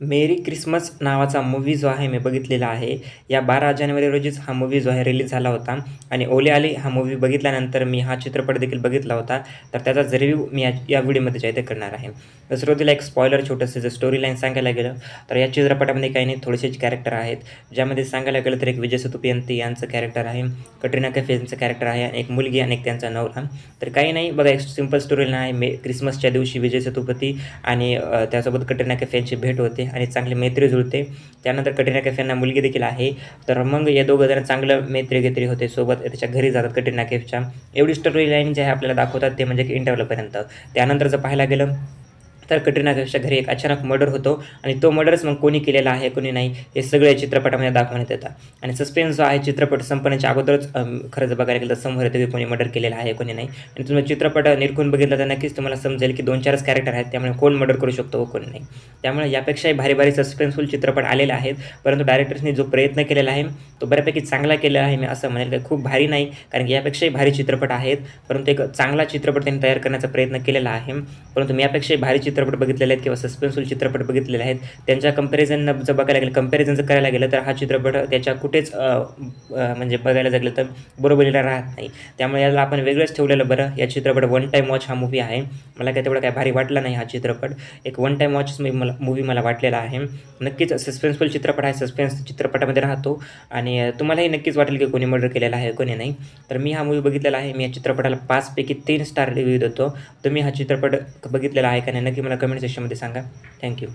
मेरी Christmas नावाचा movie जो आहे मी बघितलेला आहे. या 12 जानेवारी रोजीच हा मूव्ही जो आहे रिलीज झाला होता आणि ओले आली हा मूव्ही बघितल्यानंतर मी हा चित्रपट देखील बघितला होता. तर त्याचा रिव्ह्यू मी या व्हिडिओमध्ये जे आहे ते करणार आहे. तर सुरुवातीला एक स्पॉइलर छोटंसं जर स्टोरी लाईन सांगायला गेलं तर या चित्रपटामध्ये काही नाही थोडेसेच कॅरेक्टर आहेत. ज्यामध्ये सांगायला गेलं तर एक विजय सेतुपती यांचं कॅरेक्टर आहे, कटरीना कैफ यांचं कॅरेक्टर आहे, एक मुलगी आणि एक त्यांचा नवरा. तर काही नाही बघा, एक सिंपल स्टोरी लाईन आहे. क्रिसमसच्या दिवशी विजय सेतुपती आणि त्यासोबत कटरीना कैफ यांची भेट होते आणि चांगली मैत्री जुळते. त्यानंतर कटरीना कैफ यांना मुलगी देखील आहे. तर मग या दोघं जण चांगलं मैत्री होते. सोबत त्याच्या घरी जातात कटरीना कैफच्या. एवढी स्टोरी लाईन जे आहे आपल्याला दाखवतात ते म्हणजे की इंटरव्हलपर्यंत. त्यानंतर जर पाहायला गेलं तर कटरीना कैफच्या घरी एक अचानक मर्डर होतो आणि तो मर्डरच मग कोणी केलेला आहे, कोणी नाही, हे सगळे चित्रपटामध्ये दाखवण्यात येतात. आणि सस्पेन्स जो आहे चित्रपट संपण्याच्या अगोदरच खरं जर बघायला गेलं तर समोर येतं की कोणी मर्डर केलेला आहे, कोणी नाही. आणि तुम्ही चित्रपट निरखून बघितला तर नक्कीच तुम्हाला समजेल की 2-4च कॅरेक्टर आहेत, त्यामुळे कोण मर्डर करू शकतो व कोणी नाही. त्यामुळे यापेक्षाही भारी सस्पेन्सफुल चित्रपट आलेले आहेत. परंतु डायरेक्टर्सनी जो प्रयत्न केलेला आहे तो बऱ्यापैकी चांगला केलेला आहे. मी असं म्हणेल की खूप भारी नाही, कारण की यापेक्षाही भारी चित्रपट आहेत. परंतु एक चांगला चित्रपट त्यांनी तयार करण्याचा प्रयत्न केलेला आहे. परंतु मी यापेक्षाही भारी चित्रपट बघितलेले आहेत किंवा सस्पेन्सफुल चित्रपट बघितलेले आहेत. त्यांच्या कंपॅरिझन जर बघायला गेलं, कंपॅरिझन जर करायला गेलं तर हा चित्रपट त्याच्या कुठेच म्हणजे बघायला गेलं तर बरोबरीला राहत नाही. त्यामुळे याला आपण वेगळंच ठेवलेलं बरं. या चित्रपट वन टाईम वॉच हा मूव्ही आहे. मला काय तेवढं काय भारी वाटला नाही हा चित्रपट. एक वन टाईम वॉच मूव्ही मला वाटलेला आहे. नक्कीच सस्पेन्सफुल चित्रपट आहे. सस्पेन्स चित्रपटामध्ये राहतो आणि तुम्हालाही नक्कीच वाटेल की कोणी मर्डर केलेला आहे, कोणी नाही. तर मी हा मूव्ही बघितलेला आहे. मी या चित्रपटाला 5 पैकी 3 स्टार रिव्ह्यू देतो. तुम्ही हा चित्रपट बघितलेला आहे का नाही नक्की मला कमेंट सेक्शनमध्ये सांगा. थँक्यू.